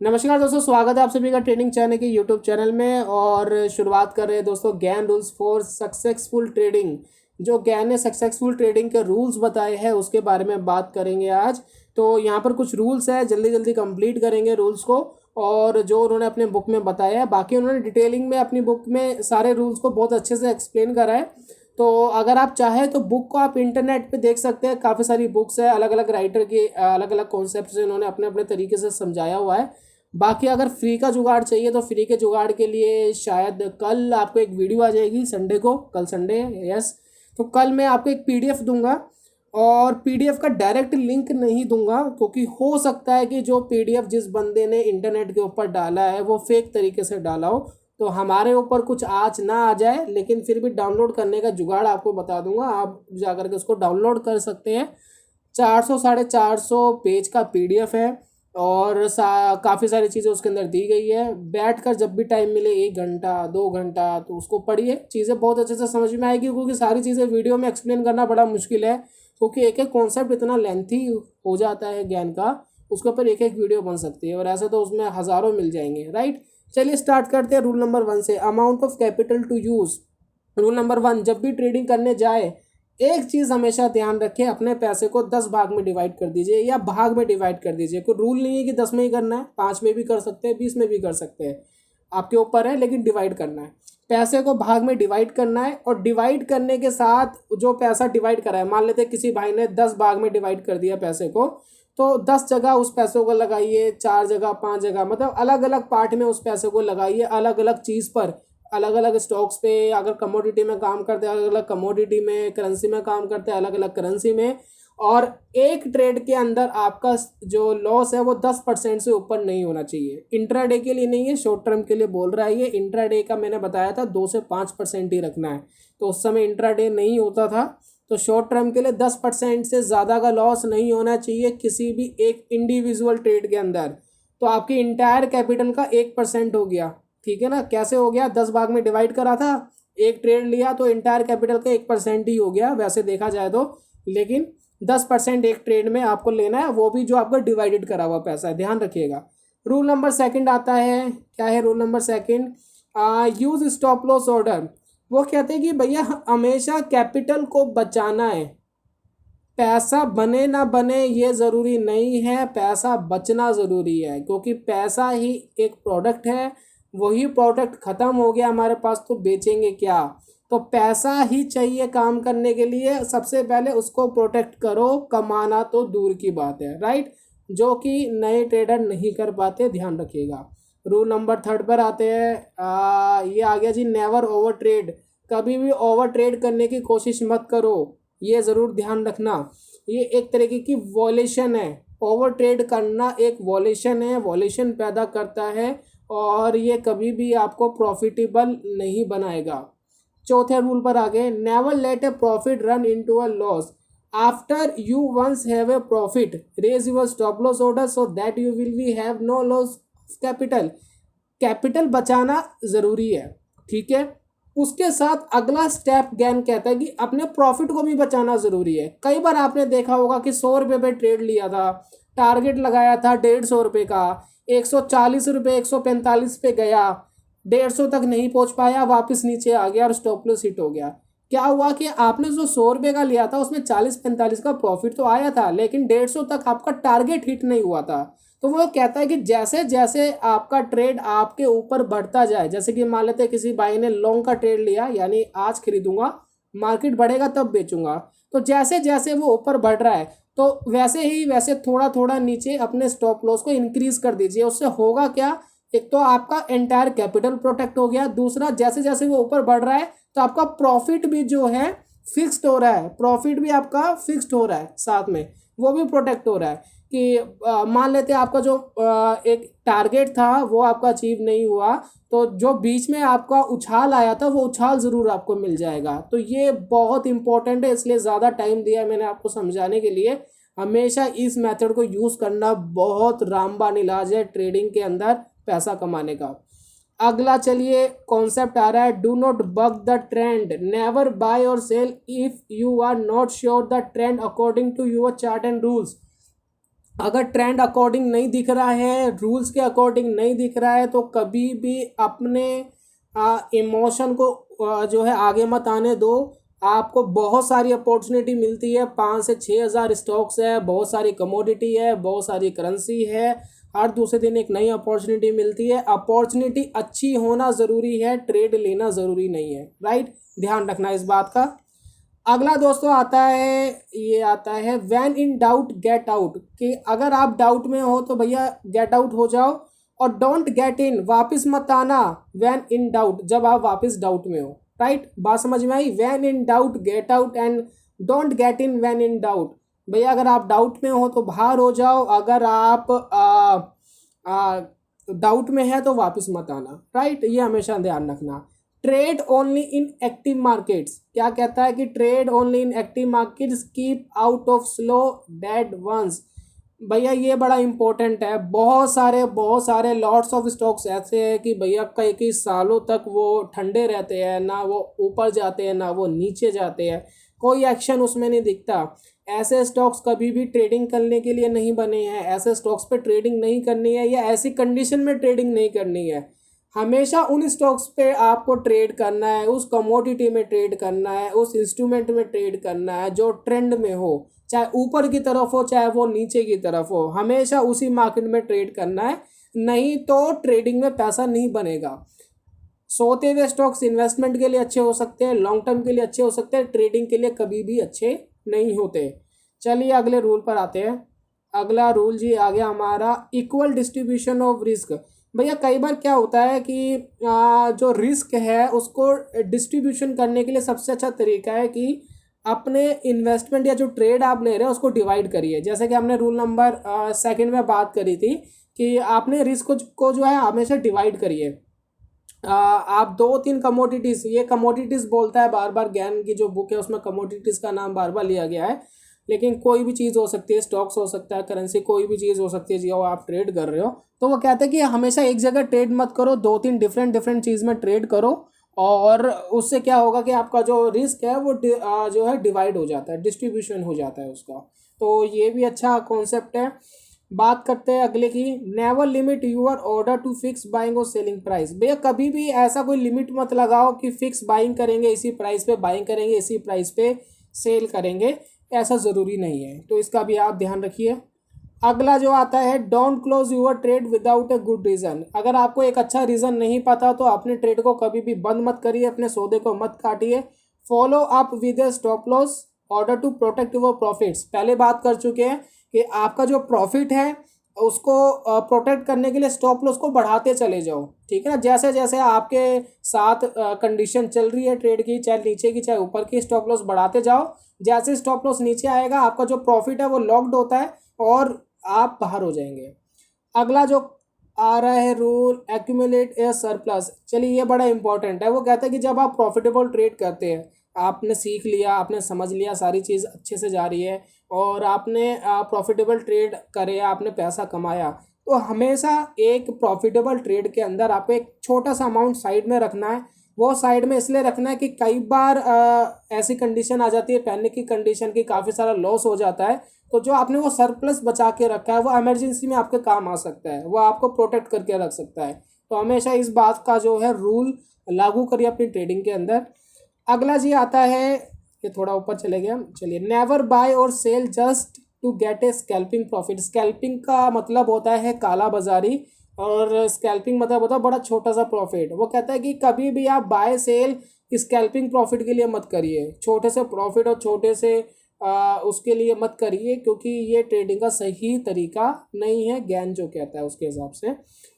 नमस्कार दोस्तों, स्वागत है आप सभी का ट्रेडिंग चैनल के यूट्यूब चैनल में। और शुरुआत कर रहे हैं दोस्तों ज्ञान रूल्स फॉर सक्सेसफुल ट्रेडिंग। जो ज्ञान ने सक्सेसफुल ट्रेडिंग के रूल्स बताए हैं उसके बारे में बात करेंगे आज। तो यहाँ पर कुछ रूल्स है, जल्दी जल्दी कंप्लीट करेंगे रूल्स को। और जो उन्होंने अपने बुक में बताया है, बाकी उन्होंने डिटेलिंग में अपनी बुक में सारे रूल्स को बहुत अच्छे से एक्सप्लेन करा है। तो अगर आप चाहें तो बुक को आप इंटरनेट पे देख सकते हैं, काफ़ी सारी बुक्स है, अलग अलग राइटर के अलग अलग कॉन्सेप्ट से उन्होंने अपने अपने तरीके से समझाया हुआ है। बाकी अगर फ्री का जुगाड़ चाहिए तो फ्री के जुगाड़ के लिए शायद कल आपको एक वीडियो आ जाएगी, संडे को, कल संडे है, यस। तो कल मैं आपको एक पीडीएफ दूंगा, और पीडीएफ का डायरेक्ट लिंक नहीं दूंगा क्योंकि हो सकता है कि जो पीडीएफ जिस बंदे ने इंटरनेट के ऊपर डाला है वो फेक तरीके से डाला हो। तो हमारे ऊपर कुछ आँच ना आ जाए, लेकिन फिर भी डाउनलोड करने का जुगाड़ आपको बता दूंगा, आप जाकर के उसको डाउनलोड कर सकते हैं। 400 450 पेज का पीडीएफ है, और काफ़ी सारी चीज़ें उसके अंदर दी गई है। बैठ कर जब भी टाइम मिले 1 घंटा 2 घंटा तो उसको पढ़िए, चीज़ें बहुत अच्छे से समझ में आएगी, क्योंकि सारी चीज़ें वीडियो में एक्सप्लेन करना बड़ा मुश्किल है, क्योंकि एक एक कॉन्सेप्ट इतना लेंथी हो जाता है ज्ञान का, उसके ऊपर एक एक वीडियो बन सकती है, और ऐसे तो उसमें हज़ारों मिल जाएंगे, राइट। चलिए स्टार्ट करते हैं रूल नंबर 1 से। Amount of capital to use. Rule number 1, जब भी ट्रेडिंग करने जाए एक चीज़ हमेशा ध्यान रखें, अपने पैसे को 10 भाग में डिवाइड कर दीजिए या भाग में डिवाइड कर दीजिए। कोई रूल नहीं है कि 10 में ही करना है, 5 में भी कर सकते हैं, 20 में भी कर सकते हैं, आपके ऊपर है, लेकिन डिवाइड करना है। पैसे को भाग में डिवाइड करना है, और डिवाइड करने के साथ जो पैसा डिवाइड करा है, मान लेते हैं किसी भाई ने 10 भाग में डिवाइड कर दिया पैसे को, तो 10 जगह उस पैसों को लगाइए, 4 जगह, 5 जगह, मतलब अलग अलग पार्ट में उस पैसे को लगाइए, अलग अलग चीज़ पर, अलग अलग स्टॉक्स पे। अगर कमोडिटी में काम करते हैं, अलग अलग कमोडिटी में, करेंसी में काम करते हैं, अलग अलग करेंसी में। और एक ट्रेड के अंदर आपका जो लॉस है वो 10% से ऊपर नहीं होना चाहिए। इंट्राडे के लिए नहीं है, शॉर्ट टर्म के लिए बोल रहा है ये। इंट्राडे का मैंने बताया था 2 से 5% ही रखना है, तो उस समय इंट्राडे नहीं होता था। तो शॉर्ट टर्म के लिए 10% से ज़्यादा का लॉस नहीं होना चाहिए किसी भी एक इंडिविजुअल ट्रेड के अंदर। तो आपकी इंटायर कैपिटल का 1% हो गया, ठीक है ना। कैसे हो गया? 10 भाग में डिवाइड करा था, एक ट्रेड लिया, तो इंटायर कैपिटल का 1% ही हो गया वैसे देखा जाए तो। लेकिन 10% एक ट्रेड में आपको लेना है, वो भी जो आपका डिवाइडेड करा हुआ पैसा है, ध्यान रखिएगा। रूल नंबर 2 आता है, क्या है rule number 2? Use stop loss order. वो कहते हैं कि भैया हमेशा कैपिटल को बचाना है। पैसा बने ना बने ये ज़रूरी नहीं है, पैसा बचना ज़रूरी है, क्योंकि पैसा ही एक प्रोडक्ट है। वही प्रोडक्ट ख़त्म हो गया हमारे पास तो बेचेंगे क्या? तो पैसा ही चाहिए काम करने के लिए, सबसे पहले उसको प्रोटेक्ट करो, कमाना तो दूर की बात है, राइट। जो कि नए ट्रेडर नहीं कर पाते, ध्यान रखिएगा। रूल नंबर 3 पर आते हैं। ये आ गया जी, नेवर ओवर ट्रेड। कभी भी ओवर ट्रेड करने की कोशिश मत करो, ये ज़रूर ध्यान रखना। ये एक तरीके की वॉलेशन है, ओवर ट्रेड करना एक वॉलेशन है, वॉलेशन पैदा करता है, और ये कभी भी आपको प्रॉफिटेबल नहीं बनाएगा। चौथे रूल पर आ गए। Never let a profit run into a loss. After you once have a profit, raise your stop loss order so that you will be have no loss capital. Capital बचाना ज़रूरी है, ठीक है। उसके साथ अगला स्टेप ज्ञान कहता है कि अपने प्रॉफिट को भी बचाना ज़रूरी है। कई बार आपने देखा होगा कि 100 रुपये पे ट्रेड लिया था, टारगेट लगाया था 150 रुपये का, 140 रुपये 145 पे गया, 150 तक नहीं पहुंच पाया, वापस नीचे आ गया और स्टॉप लॉस हिट हो गया। क्या हुआ कि आपने जो 100 रुपये का लिया था उसमें 40-45 का प्रॉफिट तो आया था, लेकिन 150 तक आपका टारगेट हिट नहीं हुआ था। तो वो कहता है कि जैसे जैसे आपका ट्रेड आपके ऊपर बढ़ता जाए, जैसे कि मान लेते हैं किसी भाई ने लॉन्ग का ट्रेड लिया, यानी आज खरीदूंगा, मार्केट बढ़ेगा तब बेचूंगा, तो जैसे जैसे वो ऊपर बढ़ रहा है तो वैसे ही वैसे थोड़ा थोड़ा नीचे अपने स्टॉप लॉस को इंक्रीज कर दीजिए। उससे होगा क्या? एक तो आपका एंटायर कैपिटल प्रोटेक्ट हो गया, दूसरा जैसे जैसे वो ऊपर बढ़ रहा है तो आपका प्रॉफिट भी जो है फिक्स्ड हो रहा है, प्रॉफिट भी आपका फिक्स्ड हो रहा है, साथ में वो भी प्रोटेक्ट हो रहा है। कि मान लेते हैं आपका जो एक टारगेट था वो आपका अचीव नहीं हुआ, तो जो बीच में आपका उछाल आया था वो उछाल ज़रूर आपको मिल जाएगा। तो ये बहुत इंपॉर्टेंट है, इसलिए ज़्यादा टाइम दिया है मैंने आपको समझाने के लिए। हमेशा इस मेथड को यूज़ करना बहुत रामबाण इलाज है ट्रेडिंग के अंदर पैसा कमाने का। अगला चलिए कॉन्सेप्ट आ रहा है, do not buck the trend. Never buy और sell if you are not sure the trend according to your chart and rules. अगर ट्रेंड अकॉर्डिंग नहीं दिख रहा है, रूल्स के अकॉर्डिंग नहीं दिख रहा है, तो कभी भी अपने इमोशन को जो है आगे मत आने दो। आपको बहुत सारी अपॉर्चुनिटी मिलती है, 5 से 6 हज़ार स्टॉक्स है, बहुत सारी कमोडिटी है, बहुत सारी करेंसी है, हर दूसरे दिन एक नई अपॉर्चुनिटी मिलती है। अपॉर्चुनिटी अच्छी होना ज़रूरी है, ट्रेड लेना ज़रूरी नहीं है, राइट। ध्यान रखना इस बात का। अगला दोस्तों आता है, ये आता है when in doubt get out, कि अगर आप डाउट में हो तो भैया गेट आउट हो जाओ, और डोंट गेट इन, वापस मत आना व्हेन इन डाउट, जब आप वापस डाउट में हो, राइट। बात समझ में आई? When in doubt get out and don't get in when in doubt. भैया अगर आप डाउट में हो तो बाहर हो जाओ, अगर आप डाउट में है तो वापस मत आना, राइट। ये हमेशा ध्यान रखना। Trade only in active markets, क्या कहता है कि trade only in active markets, keep out of slow dead ones. भैया ये बड़ा इंपॉर्टेंट है। बहुत सारे लॉट्स ऑफ स्टॉक्स ऐसे हैं कि भैया कई कई सालों तक वो ठंडे रहते हैं, ना वो ऊपर जाते हैं ना वो नीचे जाते हैं, कोई एक्शन उसमें नहीं दिखता। ऐसे स्टॉक्स कभी भी ट्रेडिंग करने के लिए नहीं बने हैं, ऐसे स्टॉक्स पे ट्रेडिंग नहीं करनी है, या ऐसी कंडीशन में ट्रेडिंग नहीं करनी है। हमेशा उन स्टॉक्स पे आपको ट्रेड करना है, उस कमोडिटी में ट्रेड करना है, उस इंस्ट्रूमेंट में ट्रेड करना है जो ट्रेंड में हो, चाहे ऊपर की तरफ हो चाहे वो नीचे की तरफ हो, हमेशा उसी मार्केट में ट्रेड करना है, नहीं तो ट्रेडिंग में पैसा नहीं बनेगा। सोते हुए स्टॉक्स इन्वेस्टमेंट के लिए अच्छे हो सकते हैं, लॉन्ग टर्म के लिए अच्छे हो सकते हैं, ट्रेडिंग के लिए कभी भी अच्छे नहीं होते। चलिए अगले रूल पर आते हैं। अगला रूल जी आ गया हमारा, इक्वल डिस्ट्रीब्यूशन ऑफ रिस्क। भैया कई बार क्या होता है कि जो रिस्क है उसको डिस्ट्रीब्यूशन करने के लिए सबसे अच्छा तरीका है कि अपने इन्वेस्टमेंट या जो ट्रेड आप ले रहे हैं उसको डिवाइड करिए। जैसे कि हमने रूल नंबर सेकंड में बात करी थी कि आपने रिस्क को जो है हमेशा डिवाइड करिए। आप 2-3 कमोडिटीज़, ये कमोडिटीज़ बोलता है बार बार, ज्ञान की जो बुक है उसमें कमोडिटीज़ का नाम बार बार लिया गया है, लेकिन कोई भी चीज़ हो सकती है, स्टॉक्स हो सकता है, करेंसी, कोई भी चीज़ हो सकती है जो आप ट्रेड कर रहे हो। तो वो कहते हैं कि हमेशा एक जगह ट्रेड मत करो, 2-3 डिफरेंट डिफरेंट चीज़ में ट्रेड करो, और उससे क्या होगा कि आपका जो रिस्क है वो जो है डिवाइड हो जाता है, डिस्ट्रीब्यूशन हो जाता है उसका। तो ये भी अच्छा कॉन्सेप्ट है। बात करते हैं अगले की, never limit your order to fix buying और सेलिंग प्राइस। भैया कभी भी ऐसा कोई लिमिट मत लगाओ कि फिक्स बाइंग करेंगे, इसी प्राइस पे बाइंग करेंगे, इसी प्राइस पे सेल करेंगे, ऐसा ज़रूरी नहीं है, तो इसका भी आप ध्यान रखिए। अगला जो आता है, don't close your trade without a good reason. अगर आपको एक अच्छा रीज़न नहीं पता तो अपने ट्रेड को कभी भी बंद मत करिए, अपने सौदे को मत काटिए। Follow up with a stop loss order to protect your profits. पहले बात कर चुके हैं कि आपका जो प्रॉफिट है उसको प्रोटेक्ट करने के लिए स्टॉप लॉस को बढ़ाते चले जाओ, ठीक है ना। जैसे जैसे आपके साथ कंडीशन चल रही है ट्रेड की, चाहे नीचे की चाहे ऊपर की, स्टॉप लॉस बढ़ाते जाओ। जैसे स्टॉप लॉस नीचे आएगा आपका जो प्रॉफिट है वो लॉक्ड होता है और आप बाहर हो जाएंगे। अगला जो आ रहा है रूल, एक्यूमुलेट ए सरप्लस। चलिए ये बड़ा इंपॉर्टेंट है। वो कहता है कि जब आप प्रॉफिटेबल ट्रेड करते हैं, आपने सीख लिया, आपने समझ लिया, सारी चीज़ अच्छे से जा रही है और आपने प्रॉफिटेबल ट्रेड करे, आपने पैसा कमाया, तो हमेशा एक प्रॉफिटेबल ट्रेड के अंदर आपको एक छोटा सा अमाउंट साइड में रखना है। वो साइड में इसलिए रखना है कि कई बार ऐसी कंडीशन आ जाती है, पैनिक की कंडीशन की, काफ़ी सारा लॉस हो जाता है, तो जो आपने वो सरप्लस बचा के रखा है वो इमरजेंसी में आपके काम आ सकता है, वो आपको प्रोटेक्ट करके रख सकता है। तो हमेशा इस बात का जो है रूल लागू करिए अपनी ट्रेडिंग के अंदर। अगला जी आता है, ये थोड़ा ऊपर चले गया, चलिए, नेवर बाय और sell just to get a scalping profit. Scalping का मतलब होता है काला बाजारी, और स्कैल्पिंग मतलब होता है बड़ा छोटा सा प्रॉफिट। वो कहता है कि कभी भी आप बाय सेल स्कैल्पिंग प्रॉफिट के लिए मत करिए, छोटे से प्रॉफिट और छोटे से उसके लिए मत करिए, क्योंकि ये ट्रेडिंग का सही तरीका नहीं है, ज्ञान जो कहता है उसके हिसाब से।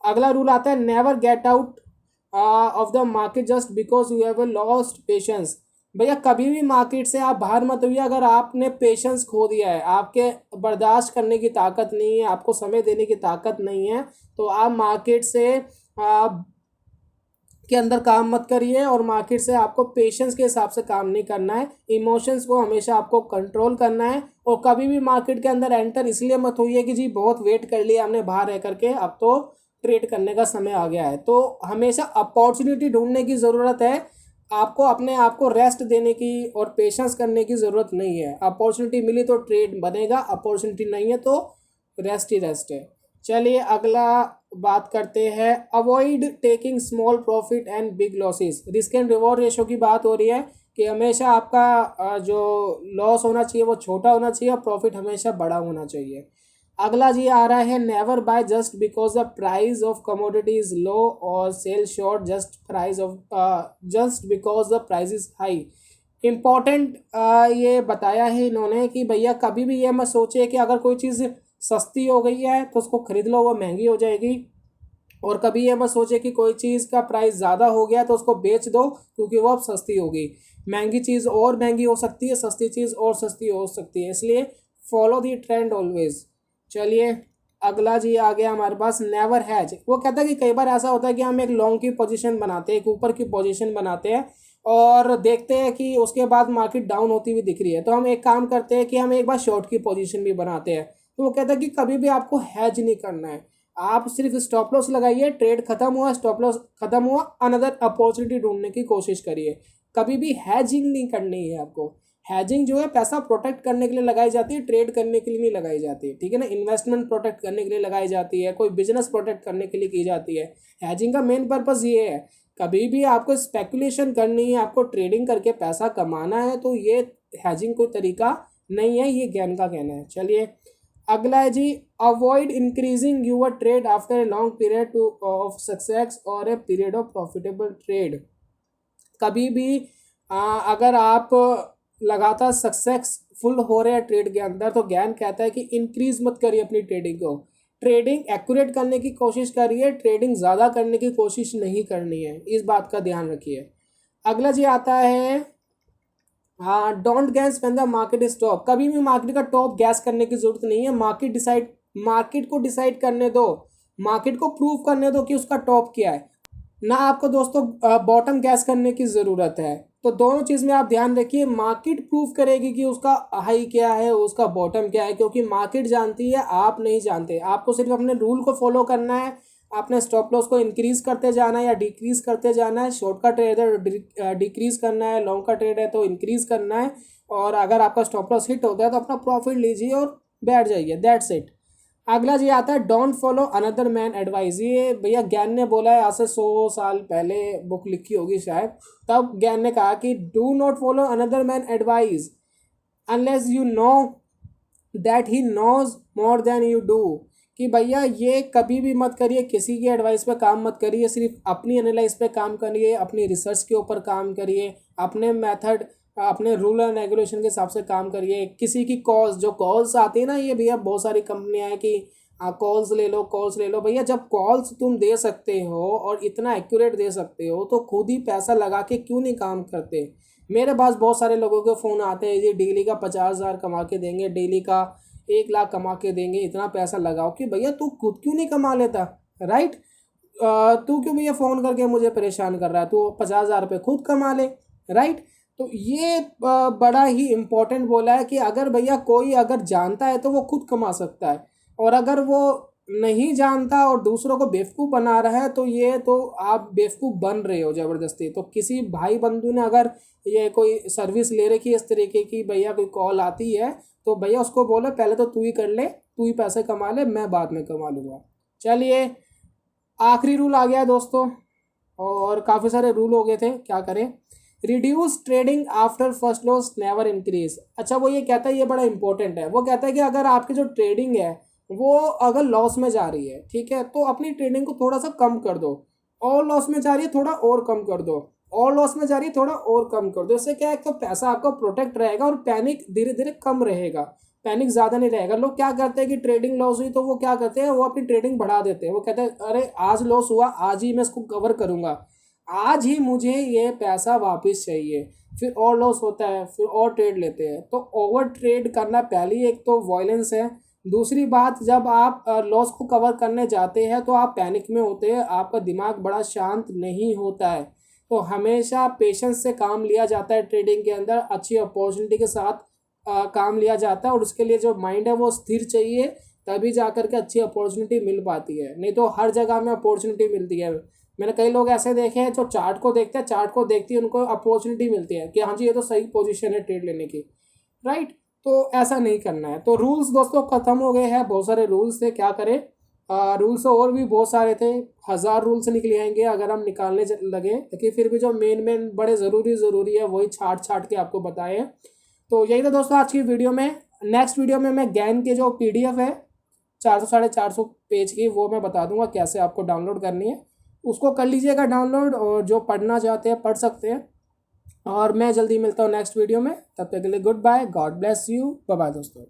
अगला रूल आता है, never get out of the market just because you have lost patience. भैया कभी भी मार्केट से आप बाहर मत होइए अगर आपने पेशेंस खो दिया है, आपके बर्दाश्त करने की ताकत नहीं है, आपको समय देने की ताकत नहीं है, तो आप मार्केट से के अंदर काम मत करिए, और मार्केट से आपको पेशेंस के हिसाब से काम नहीं करना है, इमोशंस को हमेशा आपको कंट्रोल करना है। और कभी भी मार्केट के अंदर एंटर इसलिए मत होइए कि जी बहुत वेट कर लिया हमने बाहर रह करके, अब तो ट्रेड करने का समय आ गया है। तो हमेशा अपॉर्चुनिटी ढूंढने की ज़रूरत है, आपको अपने आप को रेस्ट देने की और पेशेंस करने की ज़रूरत नहीं है। अपॉर्चुनिटी मिली तो ट्रेड बनेगा, अपॉर्चुनिटी नहीं है तो रेस्ट ही रेस्ट है। चलिए अगला बात करते हैं, avoid taking small profit and big losses. Risk and reward ratio की बात हो रही है कि हमेशा आपका जो लॉस होना चाहिए वो छोटा होना चाहिए और प्रॉफिट हमेशा बड़ा होना चाहिए। अगला जी आ रहा है, never buy just because the price of commodity is low और sell short just because the price is high. Important ये बताया है इन्होंने कि भैया कभी भी ये मत सोचे कि अगर कोई चीज़ सस्ती हो गई है तो उसको खरीद लो, वो महंगी हो जाएगी। और कभी ये मत सोचे कि कोई चीज़ का प्राइस ज़्यादा हो गया तो उसको बेच दो क्योंकि वो अब सस्ती हो गई। महंगी चीज़ और महंगी हो सकती है, सस्ती चीज़ और सस्ती हो सकती है, इसलिए फॉलो दी ट्रेंड ऑलवेज। चलिए अगला जी आ गया हमारे पास, नेवर हैज। वो कहता है कि कई बार ऐसा होता है कि हम एक लॉन्ग की पोजीशन बनाते हैं, एक ऊपर की पोजीशन बनाते हैं और देखते हैं कि उसके बाद मार्केट डाउन होती हुई दिख रही है, तो हम एक काम करते हैं कि हम एक बार शॉर्ट की पोजीशन भी बनाते हैं। तो वो कहता है कि कभी भी आपको हैज नहीं करना है, आप सिर्फ स्टॉप लॉस लगाइए, ट्रेड खत्म हुआ, स्टॉप लॉस खत्म हुआ, अनदर अपॉर्चुनिटी ढूंढने की कोशिश करिए। कभी भी हैजिंग नहीं करनी है आपको। हैजिंग जो है पैसा प्रोटेक्ट करने के लिए लगाई जाती है, ट्रेड करने के लिए नहीं लगाई जाती है, ठीक है ना। इन्वेस्टमेंट प्रोटेक्ट करने के लिए लगाई जाती है, कोई बिजनेस प्रोटेक्ट करने के लिए की जाती है। हैजिंग का मेन पर्पस ये है, कभी भी आपको स्पेकुलेशन करनी है, आपको ट्रेडिंग करके पैसा कमाना है, तो ये हैजिंग कोई तरीका नहीं है, ये ज्ञान का कहना है। चलिए अगला है जी, avoid increasing your trade after a long period to of success और a period of profitable trade. कभी भी अगर आप लगातार सक्सेसफुल हो रहे हैं ट्रेड के अंदर, तो ज्ञान कहता है कि इंक्रीज मत करिए अपनी ट्रेडिंग को। ट्रेडिंग एक्यूरेट करने की कोशिश करिए, ट्रेडिंग ज़्यादा करने की कोशिश नहीं करनी है, इस बात का ध्यान रखिए। अगला जी आता है, हाँ, don't gas when the market is top. कभी भी मार्केट का टॉप गैस करने की जरूरत नहीं है। मार्केट को डिसाइड करने दो, मार्केट को प्रूव करने दो कि उसका टॉप क्या है, ना आपको दोस्तों बॉटम गैस करने की ज़रूरत है। तो दोनों चीज़ में आप ध्यान रखिए, मार्केट प्रूव करेगी कि उसका हाई क्या है, उसका बॉटम क्या है, क्योंकि मार्केट जानती है, आप नहीं जानते। आपको सिर्फ अपने रूल को फॉलो करना है, अपने स्टॉप लॉस को इंक्रीज करते जाना है या डिक्रीज करते जाना है। शॉर्ट का ट्रेड है डिक्रीज करना है, लॉन्ग का ट्रेड है तो इंक्रीज करना है। और अगर आपका स्टॉप लॉस हिट होता है तो अपना प्रॉफिट लीजिए और बैठ जाइए, दैट्स इट। अगला जी आता है, don't follow another man advice. ये भैया ज्ञान ने बोला है, आज से 100 साल पहले बुक लिखी होगी शायद, तब ज्ञान ने कहा कि do not follow another man advice unless you know that he knows more than you do. कि भैया ये कभी भी मत करिए, किसी की एडवाइस पे काम मत करिए, सिर्फ अपनी एनालाइज पे काम करिए, अपनी रिसर्च के ऊपर काम करिए, अपने मेथड, अपने रूल एंड रेगुलेशन के हिसाब से काम करिए। किसी की कॉल्स, जो कॉल्स आती है ना, ये भैया बहुत सारी कंपनियां हैं कि कॉल्स ले लो, कॉल्स ले लो। भैया जब कॉल्स तुम दे सकते हो और इतना एक्यूरेट दे सकते हो तो खुद ही पैसा लगा के क्यों नहीं काम करते। मेरे पास बहुत सारे लोगों के फ़ोन आते हैं जी, डेली का 50,000 कमा के देंगे, डेली का 1 लाख कमा के देंगे, इतना पैसा लगाओ। कि भैया तू खुद क्यों नहीं कमा लेता, राइट। तू क्यों भैया फ़ोन करके मुझे परेशान कर रहा है, तू 50,000 रुपये खुद कमा ले, राइट। तो ये बड़ा ही इम्पोर्टेंट बोला है कि अगर भैया कोई अगर जानता है तो वो खुद कमा सकता है, और अगर वो नहीं जानता और दूसरों को बेवकूफ़ बना रहा है तो ये तो आप बेवकूफ़ बन रहे हो ज़बरदस्ती। तो किसी भाई बंधु ने अगर ये कोई सर्विस ले रखी है इस तरीके की, भैया कोई कॉल आती है तो भैया उसको बोलो पहले तो तू ही कर ले, तू ही पैसे कमा ले, मैं बाद में कमा लूँगा। चलिए आखिरी रूल आ गया है दोस्तों, और काफ़ी सारे रूल हो गए थे, क्या करें। Reduce trading after first loss, never increase. अच्छा वो ये कहता है, ये बड़ा इंपॉर्टेंट है, वो कहता है कि अगर आपकी जो ट्रेडिंग है वो अगर लॉस में जा रही है, ठीक है, तो अपनी ट्रेडिंग को थोड़ा सा कम कर दो। और लॉस में जा रही है थोड़ा और कम कर दो, और लॉस में जा रही है थोड़ा और कम कर दो। इससे क्या है, तो पैसा आपका प्रोटेक्ट रहेगा और पैनिक धीरे धीरे कम रहेगा, पैनिक ज़्यादा नहीं रहेगा। लोग क्या करते हैं कि ट्रेडिंग लॉस हुई तो वो क्या करते हैं, वो अपनी ट्रेडिंग बढ़ा देते हैं। वो कहते हैं अरे आज लॉस हुआ, आज ही मैं इसको कवर करूँगा, आज ही मुझे ये पैसा वापस चाहिए। फिर और लॉस होता है, फिर और ट्रेड लेते हैं। तो ओवर ट्रेड करना पहली एक तो वॉयलेंस है। दूसरी बात, जब आप लॉस को कवर करने जाते हैं तो आप पैनिक में होते हैं, आपका दिमाग बड़ा शांत नहीं होता है। तो हमेशा पेशेंस से काम लिया जाता है ट्रेडिंग के अंदर, अच्छी अपॉर्चुनिटी के साथ काम लिया जाता है, और उसके लिए जो माइंड है वो स्थिर चाहिए, तभी जा कर के अच्छी अपॉर्चुनिटी मिल पाती है। नहीं तो हर जगह में अपॉर्चुनिटी मिलती है। मैंने कई लोग ऐसे देखे हैं जो चार्ट को देखते हैं, चार्ट को देखती है उनको अपॉर्चुनिटी मिलती है कि हाँ जी ये तो सही पोजीशन है ट्रेड लेने की, राइट। तो ऐसा नहीं करना है। तो रूल्स दोस्तों ख़त्म हो गए हैं, बहुत सारे रूल्स थे, क्या करें। रूल्स और भी बहुत सारे थे, 1000 रूल्स निकल आएंगे अगर हम निकालने लगे, लेकिन फिर भी जो मेन मेन बड़े ज़रूरी है वही छाट छाट के आपको बताए हैं। तो यही था दोस्तों आज की वीडियो में। नेक्स्ट वीडियो में मैं गैन के जो PDF है 400 450 पेज की, वो मैं बता दूंगा कैसे आपको डाउनलोड करनी है। उसको कर लीजिएगा डाउनलोड, और जो पढ़ना चाहते हैं पढ़ सकते हैं। और मैं जल्दी मिलता हूँ नेक्स्ट वीडियो में, तब तक के लिए goodbye, god bless you, bye bye दोस्तों।